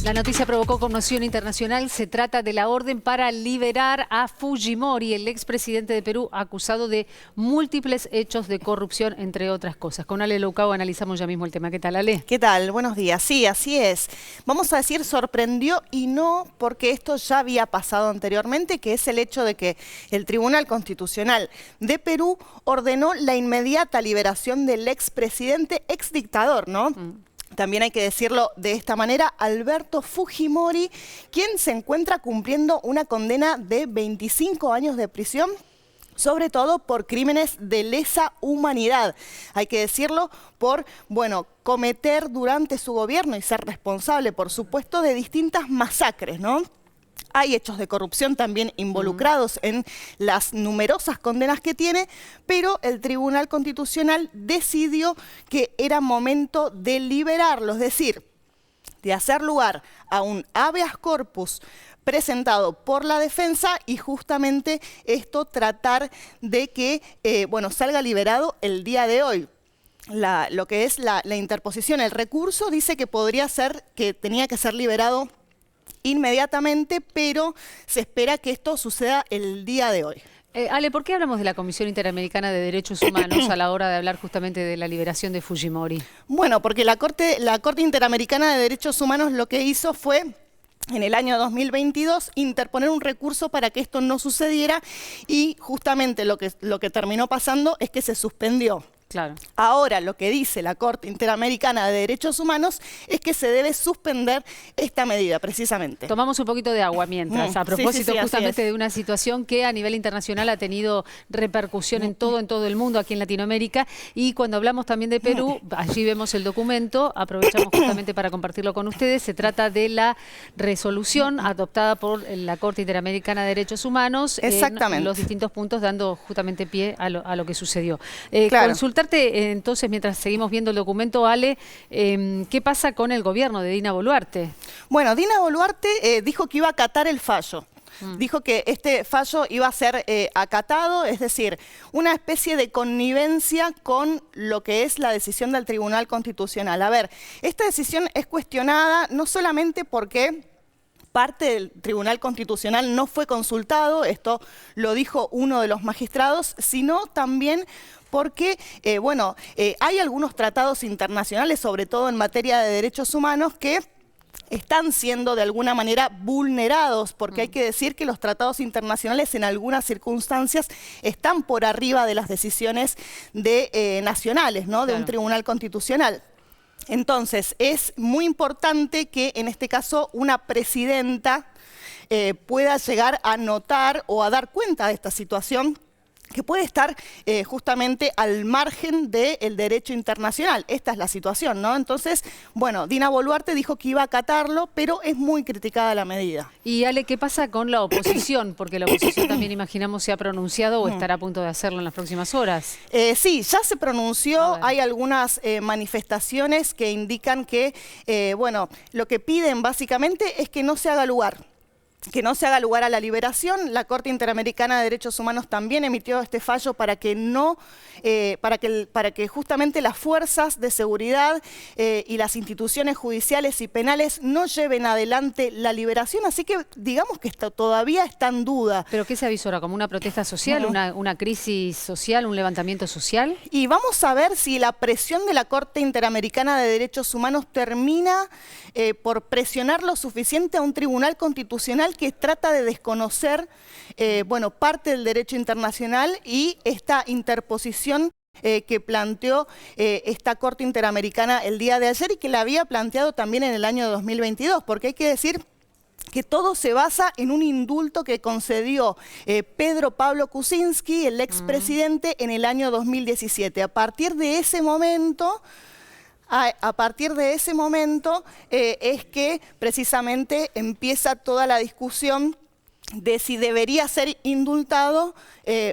La noticia provocó conmoción internacional. Se trata de la orden para liberar a Fujimori, el expresidente de Perú, acusado de múltiples hechos de corrupción, entre otras cosas. Con Ale Loucao analizamos ya mismo el tema. ¿Qué tal, Ale? ¿Qué tal? Buenos días. Sí, así es. Vamos a decir sorprendió y no, porque esto ya había pasado anteriormente, que es el hecho de que el Tribunal Constitucional de Perú ordenó la inmediata liberación del expresidente, exdictador, ¿no? También hay que decirlo de esta manera, Alberto Fujimori, quien se encuentra cumpliendo una condena de 25 años de prisión, sobre todo por crímenes de lesa humanidad. Hay que decirlo por, bueno, cometer durante su gobierno y ser responsable, por supuesto, de distintas masacres, ¿no? Hay hechos de corrupción también involucrados en las numerosas condenas que tiene, pero el Tribunal Constitucional decidió que era momento de liberarlo, es decir, de hacer lugar a un habeas corpus presentado por la defensa y justamente esto tratar de que bueno, salga liberado el día de hoy. Lo que es la interposición, el recurso dice que podría ser, que tenía que ser liberado inmediatamente, pero se espera que esto suceda el día de hoy. Ale, ¿por qué hablamos de la Comisión Interamericana de Derechos Humanos a la hora de hablar justamente de la liberación de Fujimori? Bueno, porque la Corte Interamericana de Derechos Humanos lo que hizo fue, en el año 2022, interponer un recurso para que esto no sucediera y justamente lo que terminó pasando es que se suspendió. Claro. Ahora lo que dice la Corte Interamericana de Derechos Humanos es que se debe suspender esta medida, precisamente. Tomamos un poquito de agua mientras, a propósito sí, justamente de una situación que a nivel internacional ha tenido repercusión en todo el mundo, aquí en Latinoamérica. Y cuando hablamos también de Perú, allí vemos el documento, aprovechamos justamente para compartirlo con ustedes. Se trata de la resolución adoptada por la Corte Interamericana de Derechos Humanos. Exactamente. En los distintos puntos, dando justamente pie a lo que sucedió. Claro. Entonces, mientras seguimos viendo el documento, Ale, ¿qué pasa con el gobierno de Dina Boluarte? Bueno, Dina Boluarte dijo que iba a acatar el fallo. Dijo que este fallo iba a ser acatado, es decir, una especie de connivencia con lo que es la decisión del Tribunal Constitucional. A ver, esta decisión es cuestionada no solamente porque parte del Tribunal Constitucional no fue consultado, esto lo dijo uno de los magistrados, sino también porque, bueno, hay algunos tratados internacionales, sobre todo en materia de derechos humanos, que están siendo de alguna manera vulnerados, porque hay que decir que los tratados internacionales en algunas circunstancias están por arriba de las decisiones nacionales, ¿no? De un tribunal constitucional. Entonces, es muy importante que en este caso una presidenta pueda llegar a notar o a dar cuenta de esta situación que puede estar justamente al margen del derecho internacional. Esta es la situación, ¿no? Entonces, bueno, Dina Boluarte dijo que iba a acatarlo, pero es muy criticada la medida. Y Ale, ¿qué pasa con la oposición? Porque la oposición también, imaginamos, se ha pronunciado o estará a punto de hacerlo en las próximas horas. Sí, ya se pronunció. Hay algunas manifestaciones que indican que, bueno, lo que piden básicamente es que no se haga lugar. Que no se haga lugar a la liberación. La Corte Interamericana de Derechos Humanos también emitió este fallo para que no, para que justamente las fuerzas de seguridad y las instituciones judiciales y penales no lleven adelante la liberación. Así que digamos que todavía está en duda. ¿Pero qué se avisora? ¿Como una protesta social, una crisis social, un levantamiento social? Y vamos a ver si la presión de la Corte Interamericana de Derechos Humanos termina por presionar lo suficiente a un tribunal constitucional que trata de desconocer bueno, parte del derecho internacional y esta interposición que planteó esta Corte Interamericana el día de ayer y que la había planteado también en el año 2022, porque hay que decir que todo se basa en un indulto que concedió Pedro Pablo Kuczynski, el expresidente, en el año 2017. A partir de ese momento es que precisamente empieza toda la discusión de si debería ser indultado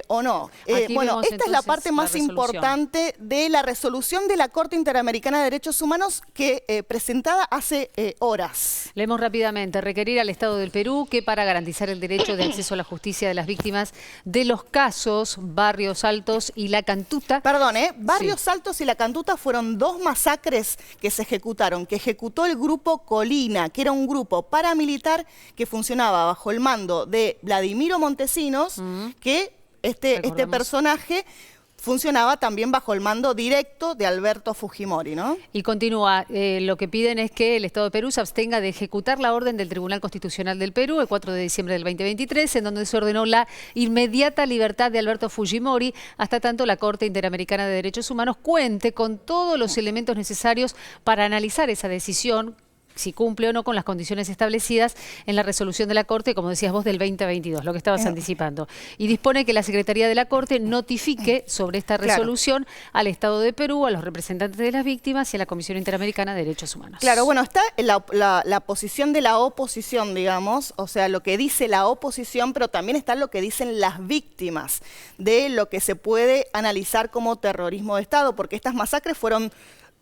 o no. Bueno, esta es la parte más importante de la resolución de la Corte Interamericana de Derechos Humanos que presentada hace horas. Leemos rápidamente. Requerir al Estado del Perú que para garantizar el derecho de acceso a la justicia de las víctimas de los casos Barrios Altos y La Cantuta. Perdón, Barrios Altos y La Cantuta fueron dos masacres que se ejecutaron, que ejecutó el grupo Colina, que era un grupo paramilitar que funcionaba bajo el mando de Vladimiro Montesinos, que este personaje funcionaba también bajo el mando directo de Alberto Fujimori, ¿no? Y continúa, lo que piden es que el Estado de Perú se abstenga de ejecutar la orden del Tribunal Constitucional del Perú el 4 de diciembre del 2023, en donde se ordenó la inmediata libertad de Alberto Fujimori, hasta tanto la Corte Interamericana de Derechos Humanos cuente con todos los elementos necesarios para analizar esa decisión, si cumple o no con las condiciones establecidas en la resolución de la Corte, como decías vos, del 2022, lo que estabas anticipando. Y dispone que la Secretaría de la Corte notifique sobre esta resolución al Estado de Perú, a los representantes de las víctimas y a la Comisión Interamericana de Derechos Humanos. Claro, bueno, está la posición de la oposición, digamos, o sea, lo que dice la oposición, pero también está lo que dicen las víctimas de lo que se puede analizar como terrorismo de Estado, porque estas masacres fueron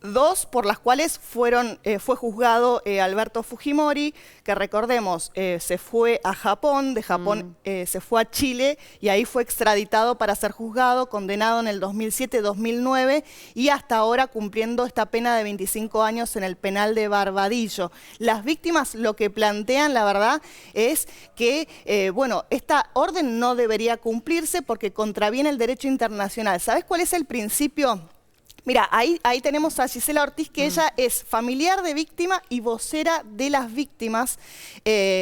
dos por las cuales fue juzgado Alberto Fujimori, que recordemos, se fue a Japón, de Japón se fue a Chile y ahí fue extraditado para ser juzgado, condenado en el 2007-2009 y hasta ahora cumpliendo esta pena de 25 años en el penal de Barbadillo. Las víctimas lo que plantean, la verdad, es que, bueno, esta orden no debería cumplirse porque contraviene el derecho internacional. ¿Sabes cuál es el principio? Mira, ahí tenemos a Gisela Ortiz, que ella es familiar de víctima y vocera de las víctimas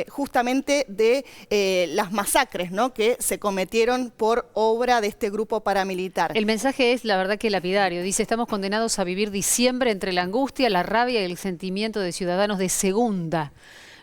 justamente de las masacres, ¿no?, que se cometieron por obra de este grupo paramilitar. El mensaje es, la verdad, que lapidario. Dice, estamos condenados a vivir diciembre entre la angustia, la rabia y el sentimiento de ciudadanos de segunda.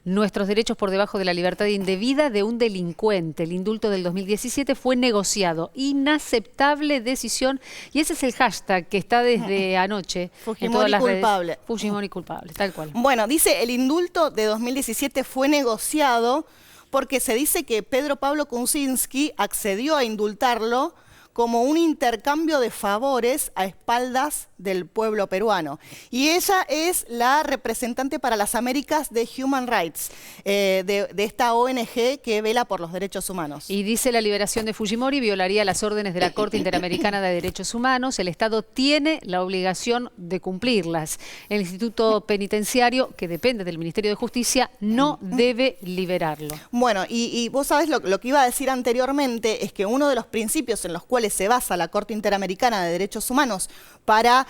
Nuestros derechos por debajo de la libertad indebida de un delincuente. El indulto del 2017 fue negociado. Inaceptable decisión. Y ese es el hashtag que está desde anoche Fujimori en todas las culpable. redes. Fujimori culpable, tal cual. Bueno, dice, el indulto de 2017 fue negociado porque se dice que Pedro Pablo Kuczynski accedió a indultarlo como un intercambio de favores a espaldas del pueblo peruano. Y ella es la representante para las Américas de Human Rights, de esta ONG que vela por los derechos humanos. Y dice, la liberación de Fujimori violaría las órdenes de la Corte Interamericana de Derechos Humanos. El Estado tiene la obligación de cumplirlas. El Instituto Penitenciario, que depende del Ministerio de Justicia, no debe liberarlo. Bueno, y vos sabés lo que iba a decir anteriormente, es que uno de los principios en los cuales se basa la Corte Interamericana de Derechos Humanos para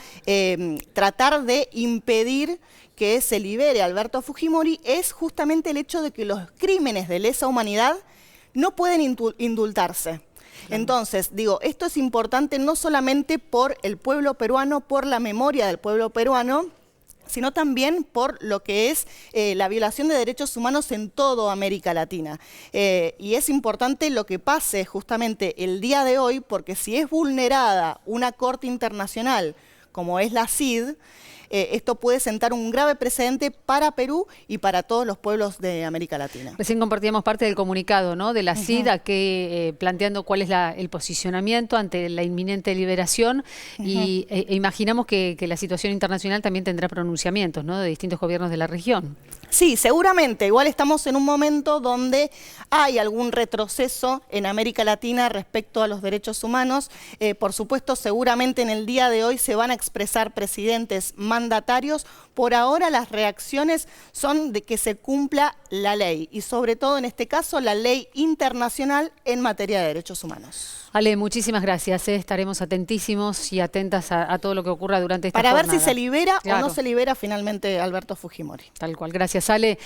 tratar de impedir que se libere a Alberto Fujimori es justamente el hecho de que los crímenes de lesa humanidad no pueden indultarse. Entonces, digo, esto es importante no solamente por el pueblo peruano, por la memoria del pueblo peruano, sino también por lo que es la violación de derechos humanos en toda América Latina. Y es importante lo que pase justamente el día de hoy, porque si es vulnerada una corte internacional como es la CID, esto puede sentar un grave precedente para Perú y para todos los pueblos de América Latina. Recién compartíamos parte del comunicado, ¿no?, de la CID, planteando cuál es el posicionamiento ante la inminente liberación y imaginamos que la situación internacional también tendrá pronunciamientos, ¿no?, de distintos gobiernos de la región. Sí, seguramente. Igual estamos en un momento donde hay algún retroceso en América Latina respecto a los derechos humanos. Por supuesto, seguramente en el día de hoy se van a expresar presidentes mandatarios. Por ahora las reacciones son de que se cumpla la ley y sobre todo en este caso la ley internacional en materia de derechos humanos. Ale, muchísimas gracias. Estaremos atentísimos y atentas a todo lo que ocurra durante esta jornada. Para ver si se libera o no se libera finalmente Alberto Fujimori. Tal cual. Gracias, Ale.